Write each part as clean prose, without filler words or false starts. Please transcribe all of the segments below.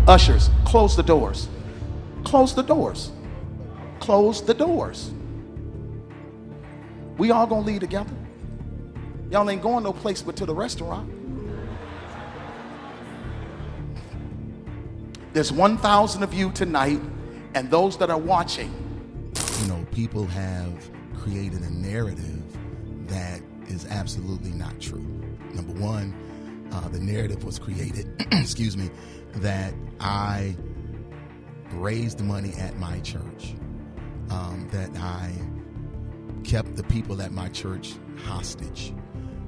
Ushers, close the doors. Close the doors. Close the doors. We all gonna leave together. Y'all ain't going no place but to the restaurant. There's 1,000 of you tonight, and those that are watching. You know, people have created a narrative that is absolutely not true. Number one, the narrative was created, excuse me, that I raised money at my church, that I kept the people at my church hostage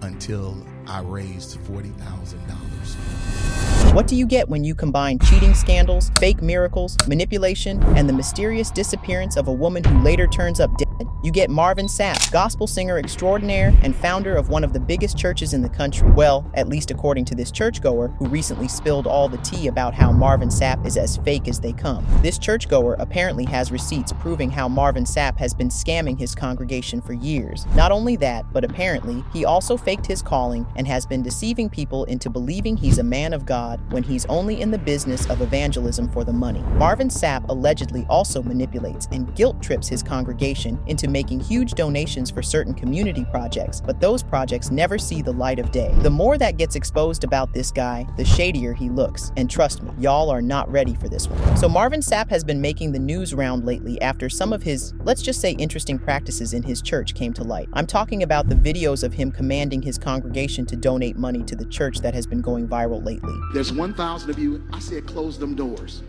until I raised $40,000. What do you get when you combine cheating scandals, fake miracles, manipulation, and the mysterious disappearance of a woman who later turns up dead? You get Marvin Sapp, gospel singer extraordinaire and founder of one of the biggest churches in the country. Well, at least according to this churchgoer who recently spilled all the tea about how Marvin Sapp is as fake as they come. This churchgoer apparently has receipts proving how Marvin Sapp has been scamming his congregation for years. Not only that, but apparently he also faked his calling and has been deceiving people into believing he's a man of God when he's only in the business of evangelism for the money. Marvin Sapp allegedly also manipulates and guilt trips his congregation into making huge donations for certain community projects, but those projects never see the light of day. The more that gets exposed about this guy, the shadier he looks. And trust me, y'all are not ready for this one. So Marvin Sapp has been making the news round lately after some of his, let's just say, interesting practices in his church came to light. I'm talking about the videos of him commanding his congregation to donate money to the church that has been going viral lately. There's 1,000 of you. I said close them doors.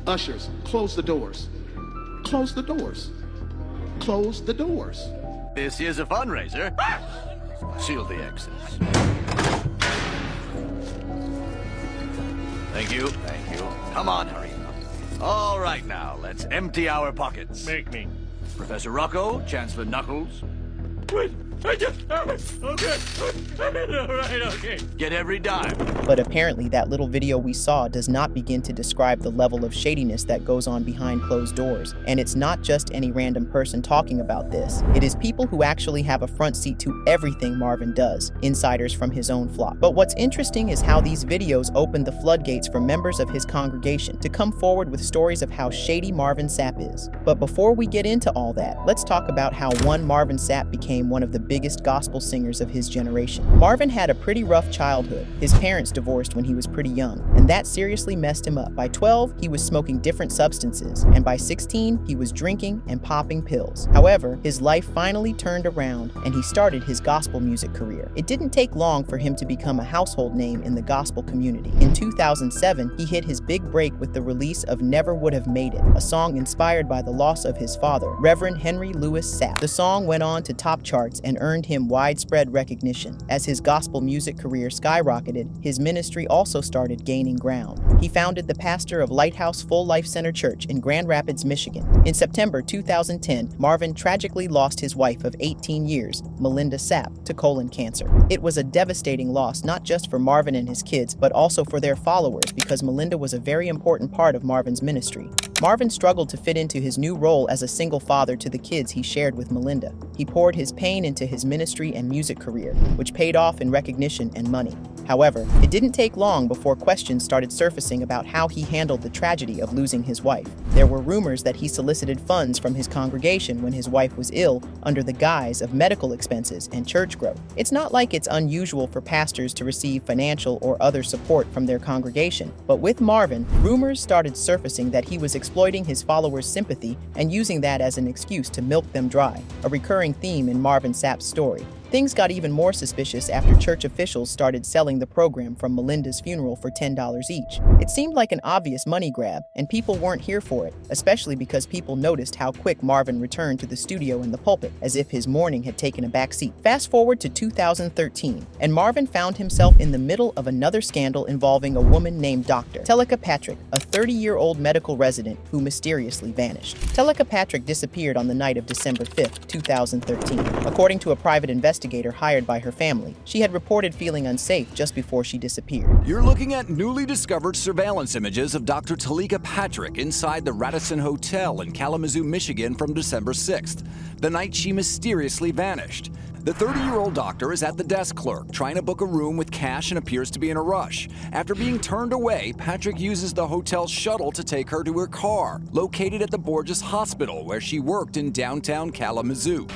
Ushers, close the doors. Close the doors. Close the doors. This is a fundraiser. Seal the exits. Thank you. Thank you. Come on, hurry up. All right, now, let's empty our pockets. Make me. Professor Rocco, Chancellor Knuckles. Wait, I just... Okay. Right, okay. Get every dime. But apparently that little video we saw does not begin to describe the level of shadiness that goes on behind closed doors. And it's not just any random person talking about this. It is people who actually have a front seat to everything Marvin does, insiders from his own flock. But what's interesting is how these videos open the floodgates for members of his congregation to come forward with stories of how shady Marvin Sapp is. But before we get into all that, let's talk about how one Marvin Sapp became one of the biggest gospel singers of his generation. Marvin had a pretty rough childhood. His parents divorced when he was pretty young, and that seriously messed him up. By 12, he was smoking different substances, and by 16, he was drinking and popping pills. However, his life finally turned around, and he started his gospel music career. It didn't take long for him to become a household name in the gospel community. In 2007, he hit his big break with the release of Never Would Have Made It, a song inspired by the loss of his father, Reverend Henry Louis Sapp. The song went on to top charts and earned him widespread recognition. As his gospel music career skyrocketed, his ministry also started gaining ground. He founded the pastor of Lighthouse Full Life Center Church in Grand Rapids, Michigan. In September 2010, Marvin tragically lost his wife of 18 years, Melinda Sapp, to colon cancer. It was a devastating loss not just for Marvin and his kids, but also for their followers because Melinda was a very important part of Marvin's ministry. Marvin struggled to fit into his new role as a single father to the kids he shared with Melinda. He poured his pain into his ministry and music career, which paid off in recognition and money. However, it didn't take long before questions started surfacing about how he handled the tragedy of losing his wife. There were rumors that he solicited funds from his congregation when his wife was ill under the guise of medical expenses and church growth. It's not like it's unusual for pastors to receive financial or other support from their congregation, but with Marvin, rumors started surfacing that he was exploiting his followers' sympathy and using that as an excuse to milk them dry, a recurring theme in Marvin Sapp's story. Things got even more suspicious after church officials started selling the program from Melinda's funeral for $10 each. It seemed like an obvious money grab, and people weren't here for it, especially because people noticed how quick Marvin returned to the studio and the pulpit, as if his mourning had taken a backseat. Fast forward to 2013, and Marvin found himself in the middle of another scandal involving a woman named Dr. Telika Patrick, a 30-year-old medical resident who mysteriously vanished. Telika Patrick disappeared on the night of December 5, 2013. According to a private investigator, investigator hired by her family. She had reported feeling unsafe just before she disappeared. You're looking at newly discovered surveillance images of Dr. Talika Patrick inside the Radisson Hotel in Kalamazoo, Michigan from December 6th, the night she mysteriously vanished. The 30-year-old doctor is at the desk clerk, trying to book a room with cash and appears to be in a rush. After being turned away, Patrick uses the hotel shuttle to take her to her car, located at the Borges Hospital, where she worked in downtown Kalamazoo.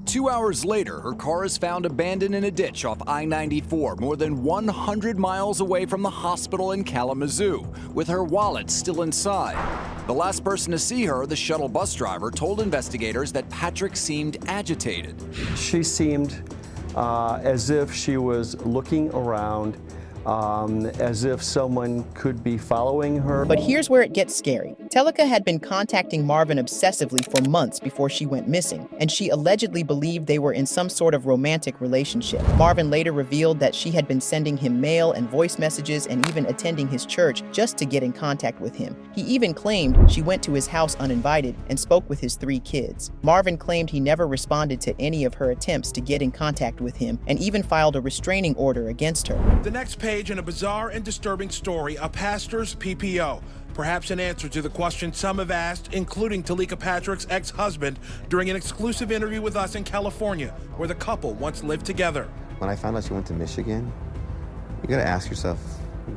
2 hours later, her car is found abandoned in a ditch off I-94, more than 100 miles away from the hospital in Kalamazoo, with her wallet still inside. The last person to see her, the shuttle bus driver, told investigators that Patrick seemed agitated. She seemed as if she was looking around, as if someone could be following her. But here's where it gets scary. Talika had been contacting Marvin obsessively for months before she went missing, and she allegedly believed they were in some sort of romantic relationship. Marvin later revealed that she had been sending him mail and voice messages and even attending his church just to get in contact with him. He even claimed she went to his house uninvited and spoke with his 3 kids. Marvin claimed he never responded to any of her attempts to get in contact with him and even filed a restraining order against her. The next page in a bizarre and disturbing story, a pastor's PPO. Perhaps an answer to the question some have asked, including Talika Patrick's ex-husband, during an exclusive interview with us in California, where the couple once lived together. When I found out she went to Michigan, you gotta ask yourself,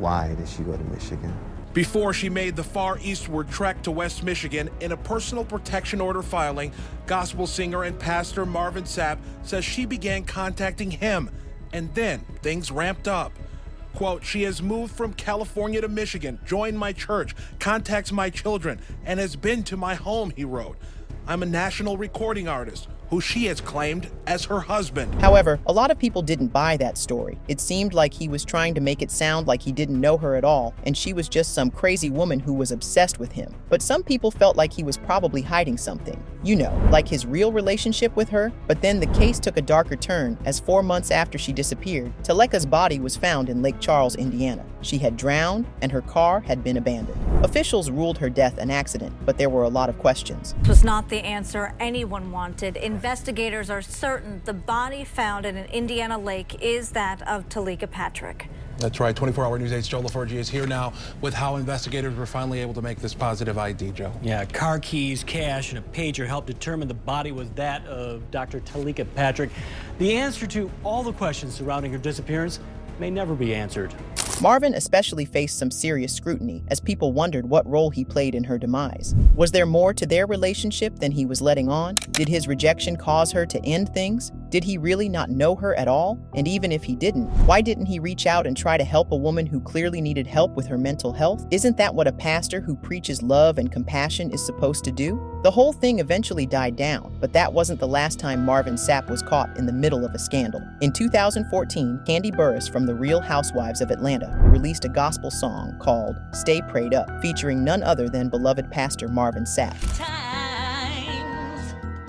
why did she go to Michigan? Before she made the far eastward trek to West Michigan, in a personal protection order filing, gospel singer and pastor Marvin Sapp says she began contacting him, and then things ramped up. Quote, she has moved from California to Michigan, joined my church, contacts my children, and has been to my home, he wrote. I'm a national recording artist, who she has claimed as her husband. However, a lot of people didn't buy that story. It seemed like he was trying to make it sound like he didn't know her at all, and she was just some crazy woman who was obsessed with him. But some people felt like he was probably hiding something. You know, like his real relationship with her. But then the case took a darker turn, as 4 months after she disappeared, Talika's body was found in Lake Charles, Indiana. She had drowned, and her car had been abandoned. Officials ruled her death an accident, but there were a lot of questions. It was not the answer anyone wanted. Investigators are certain the body found in an Indiana lake is that of Talika Patrick. That's right. 24-hour News 8's Joe LaForgie is here now with how investigators were finally able to make this positive ID, Joe. Yeah, car keys, cash, and a pager helped determine the body was that of Dr. Talika Patrick. The answer to all the questions surrounding her disappearance may never be answered. Marvin especially faced some serious scrutiny, as people wondered what role he played in her demise. Was there more to their relationship than he was letting on? Did his rejection cause her to end things? Did he really not know her at all? And even if he didn't, why didn't he reach out and try to help a woman who clearly needed help with her mental health? Isn't that what a pastor who preaches love and compassion is supposed to do? The whole thing eventually died down, but that wasn't the last time Marvin Sapp was caught in the middle of a scandal. In 2014, Kandi Burruss from The Real Housewives of Atlanta released a gospel song called Stay Prayed Up, featuring none other than beloved pastor Marvin Sapp.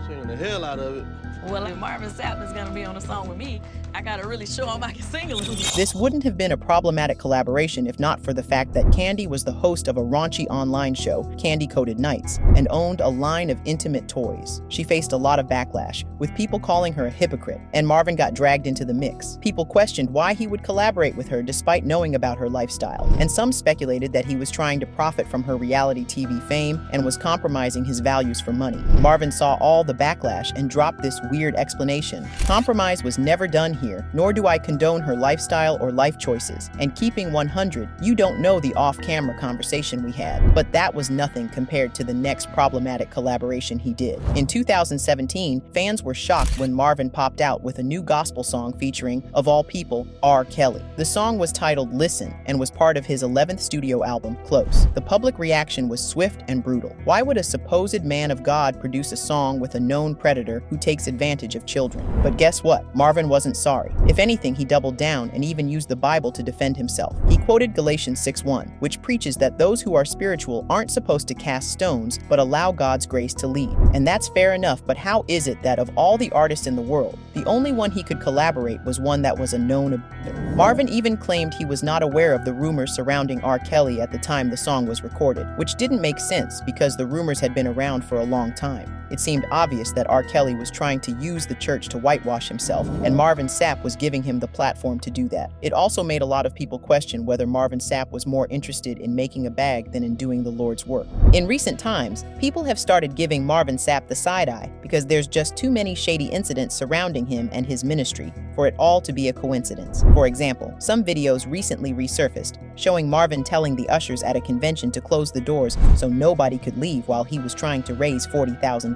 Singing the hell out of it. Well, if Marvin Sapp is going to be on a song with me, I got to really show him I can sing a little bit. This wouldn't have been a problematic collaboration if not for the fact that Kandi was the host of a raunchy online show, Candy Coated Nights, and owned a line of intimate toys. She faced a lot of backlash, with people calling her a hypocrite, and Marvin got dragged into the mix. People questioned why he would collaborate with her despite knowing about her lifestyle, and some speculated that he was trying to profit from her reality TV fame and was compromising his values for money. Marvin saw all the backlash and dropped this weird explanation. Compromise was never done here, nor do I condone her lifestyle or life choices. And keeping 100, you don't know the off-camera conversation we had, but that was nothing compared to the next problematic collaboration he did. In 2017, fans were shocked when Marvin popped out with a new gospel song featuring, of all people, R. Kelly. The song was titled Listen and was part of his 11th studio album, Close. The public reaction was swift and brutal. Why would a supposed man of God produce a song with a known predator who takes advantage of children? But guess what? Marvin wasn't sorry sorry. If anything, he doubled down and even used the Bible to defend himself. He quoted Galatians 6:1, which preaches that those who are spiritual aren't supposed to cast stones, but allow God's grace to lead. And that's fair enough, but how is it that of all the artists in the world, the only one he could collaborate was one that was a known abuser? Marvin even claimed he was not aware of the rumors surrounding R. Kelly at the time the song was recorded, which didn't make sense because the rumors had been around for a long time. It seemed obvious that R. Kelly was trying to use the church to whitewash himself, and Marvin Sapp was giving him the platform to do that. It also made a lot of people question whether Marvin Sapp was more interested in making a bag than in doing the Lord's work. In recent times, people have started giving Marvin Sapp the side eye because there's just too many shady incidents surrounding him and his ministry for it all to be a coincidence. For example, some videos recently resurfaced showing Marvin telling the ushers at a convention to close the doors so nobody could leave while he was trying to raise $40,000.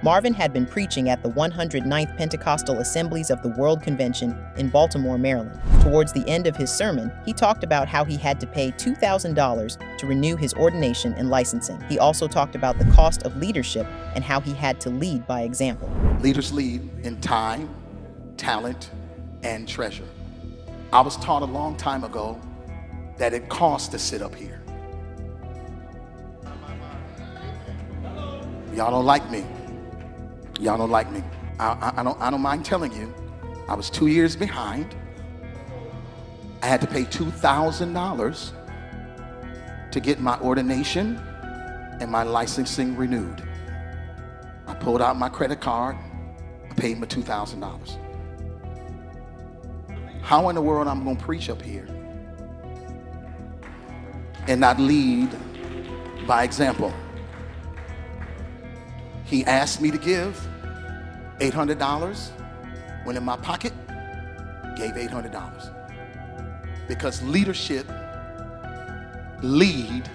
Marvin had been preaching at the 109th Pentecostal Assemblies of the World Convention in Baltimore, Maryland. Towards the end of his sermon, he talked about how he had to pay $2,000 to renew his ordination and licensing. He also talked about the cost of leadership and how he had to lead by example. Leaders lead in time, talent, and treasure. I was taught a long time ago that it costs to sit up here. Y'all don't like me. Y'all don't like me. I don't mind telling you, I was 2 years behind. I had to pay $2,000 to get my ordination and my licensing renewed. I pulled out my credit card, I paid my $2,000. How in the world I'm gonna preach up here and not lead by example? He asked me to give $800 when in my pocket gave $800 because leadership lead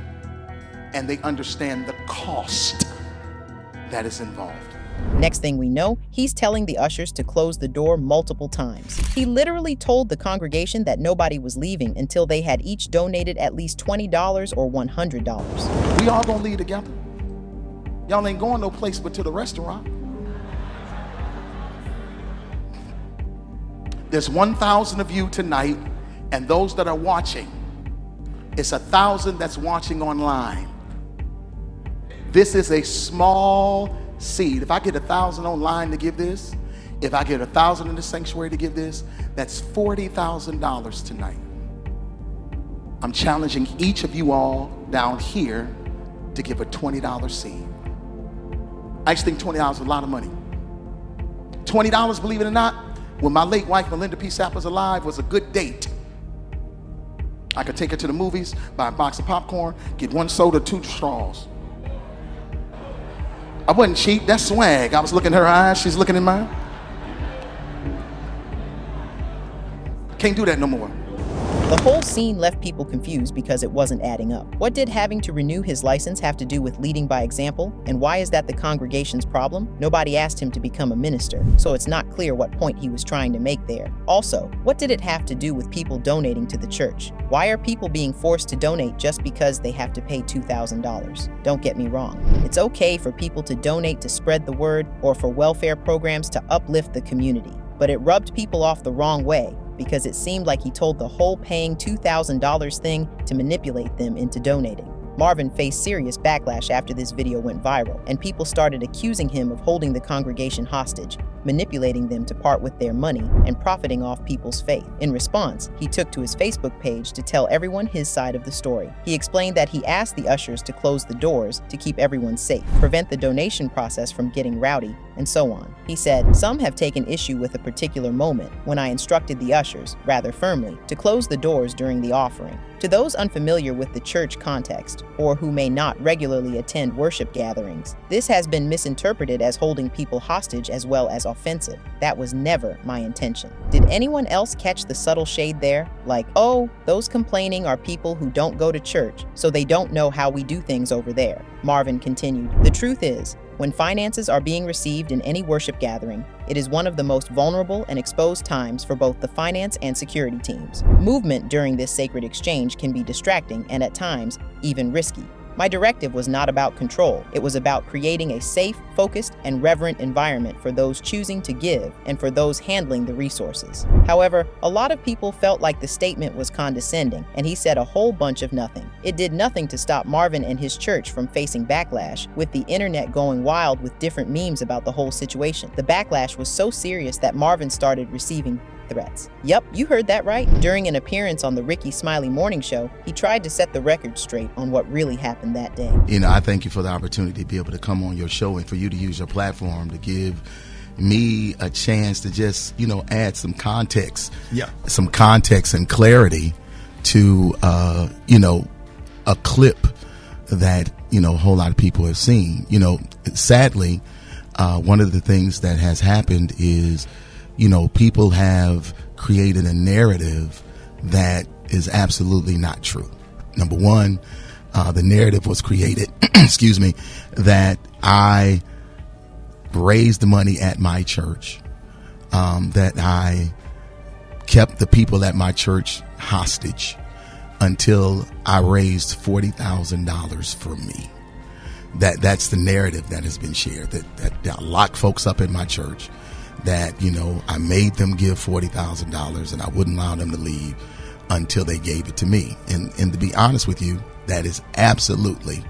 and they understand the cost that is involved. Next thing we know, he's telling the ushers to close the door multiple times. He literally told the congregation that nobody was leaving until they had each donated at least $20 or $100. We all gonna lead together. Y'all ain't going no place but to the restaurant. There's 1,000 of you tonight, and those that are watching, it's 1,000 that's watching online. This is a small seed. If I get 1,000 online to give this, if I get 1,000 in the sanctuary to give this, that's $40,000 tonight. I'm challenging each of you all down here to give a $20 seed. I just think $20 is a lot of money. $20, believe it or not, when my late wife, Melinda P. Sapp, was alive, was a good date. I could take her to the movies, buy a box of popcorn, get 1 soda, 2 straws. I wasn't cheap, that's swag. I was looking in her eyes, she's looking in mine. Can't do that no more. The whole scene left people confused because it wasn't adding up. What did having to renew his license have to do with leading by example? And why is that the congregation's problem? Nobody asked him to become a minister, so it's not clear what point he was trying to make there. Also, what did it have to do with people donating to the church? Why are people being forced to donate just because they have to pay $2,000? Don't get me wrong. It's okay for people to donate to spread the word or for welfare programs to uplift the community. But it rubbed people off the wrong way, because it seemed like he told the whole paying $2,000 thing to manipulate them into donating. Marvin faced serious backlash after this video went viral, and people started accusing him of holding the congregation hostage, manipulating them to part with their money, and profiting off people's faith. In response, he took to his Facebook page to tell everyone his side of the story. He explained that he asked the ushers to close the doors to keep everyone safe, prevent the donation process from getting rowdy, and so on. He said, "Some have taken issue with a particular moment when I instructed the ushers, rather firmly, to close the doors during the offering. To those unfamiliar with the church context, or who may not regularly attend worship gatherings, this has been misinterpreted as holding people hostage as well as offensive. That was never my intention." Did anyone else catch the subtle shade there? Like, oh, those complaining are people who don't go to church, so they don't know how we do things over there. Marvin continued, "The truth is, when finances are being received in any worship gathering, it is one of the most vulnerable and exposed times for both the finance and security teams. Movement during this sacred exchange can be distracting and at times even risky. My directive was not about control. It was about creating a safe, focused, and reverent environment for those choosing to give and for those handling the resources. However, a lot of people felt like the statement was condescending, and he said a whole bunch of nothing. It did nothing to stop Marvin and his church from facing backlash, with the internet going wild with different memes about the whole situation. The backlash was so serious that Marvin started receiving threats. Yup, you heard that right. During an appearance on the Ricky Smiley Morning Show, he tried to set the record straight on what really happened that day. I thank you for the opportunity to be able to come on your show and for you to use your platform to give me a chance to just, add some context, some context and clarity to, a clip that, a whole lot of people have seen. Sadly, one of the things that has happened is, people have created a narrative that is absolutely not true. Number one, the narrative was created, that I raised money at my church, that I kept the people at my church hostage until I raised $40,000 for me. That's the narrative that has been shared, that I locked folks up in my church, that, I made them give $40,000 and I wouldn't allow them to leave until they gave it to me. And to be honest with you, that is absolutely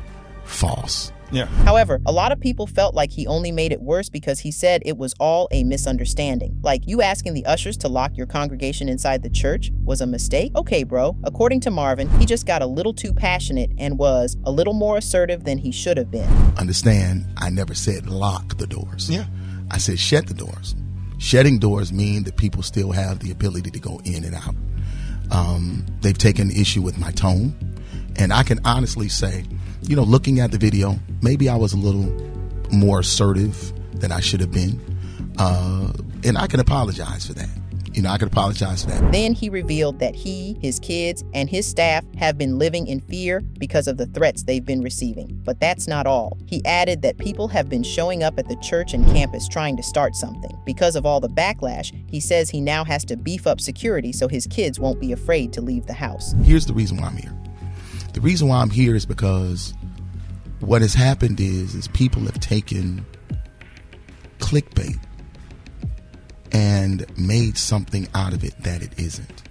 false. Yeah. However, a lot of people felt like he only made it worse because he said it was all a misunderstanding. Like, you asking the ushers to lock your congregation inside the church was a mistake? Okay, bro. According to Marvin, he just got a little too passionate and was a little more assertive than he should have been. Understand, I never said lock the doors. Yeah. I said shut the doors. Shutting doors mean that people still have the ability to go in and out. They've taken issue with my tone. And I can honestly say, looking at the video, maybe I was a little more assertive than I should have been. And I can apologize for that. I can apologize for that. Then he revealed that he, his kids, and his staff have been living in fear because of the threats they've been receiving. But that's not all. He added that people have been showing up at the church and campus trying to start something. Because of all the backlash, he says he now has to beef up security so his kids won't be afraid to leave the house. Here's the reason why I'm here. The reason why I'm here is because what has happened is people have taken clickbait and made something out of it that it isn't.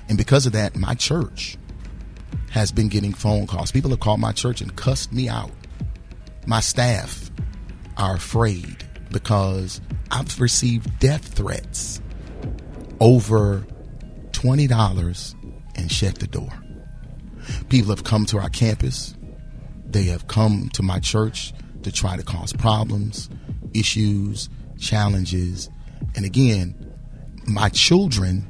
And because of that, my church has been getting phone calls. People have called my church and cussed me out. My staff are afraid because I've received death threats over $20 and shut the door. People have come to our campus. They have come to my church to try to cause problems, issues, challenges. And again, my children,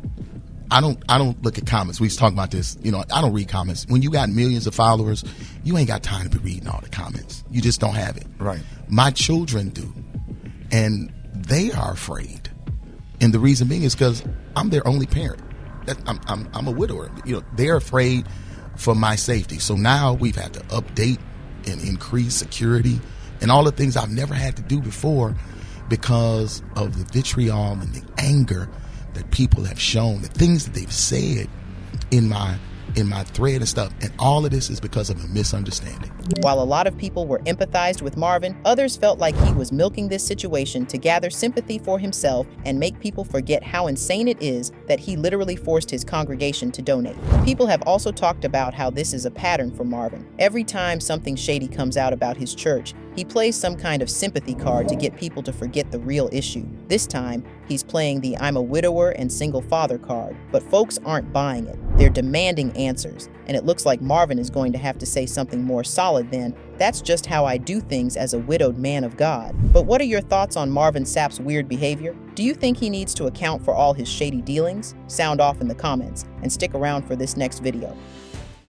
I don't look at comments. We was talking about this. I don't read comments. When you got millions of followers, you ain't got time to be reading all the comments. You just don't have it. Right. My children do. And they are afraid. And the reason being is because I'm their only parent. I'm a widower. They're afraid for my safety. So now we've had to update and increase security and all the things I've never had to do before because of the vitriol and the anger that people have shown, the things that they've said in my thread and stuff. And all of this is because of a misunderstanding. While a lot of people were empathized with Marvin, others felt like he was milking this situation to gather sympathy for himself and make people forget how insane it is that he literally forced his congregation to donate. People have also talked about how this is a pattern for Marvin. Every time something shady comes out about his church, he plays some kind of sympathy card to get people to forget the real issue. This time, he's playing the I'm a widower and single father card, but folks aren't buying it. They're demanding answers, and it looks like Marvin is going to have to say something more solid than, "That's just how I do things as a widowed man of God." But what are your thoughts on Marvin Sapp's weird behavior? Do you think he needs to account for all his shady dealings? Sound off in the comments, and stick around for this next video.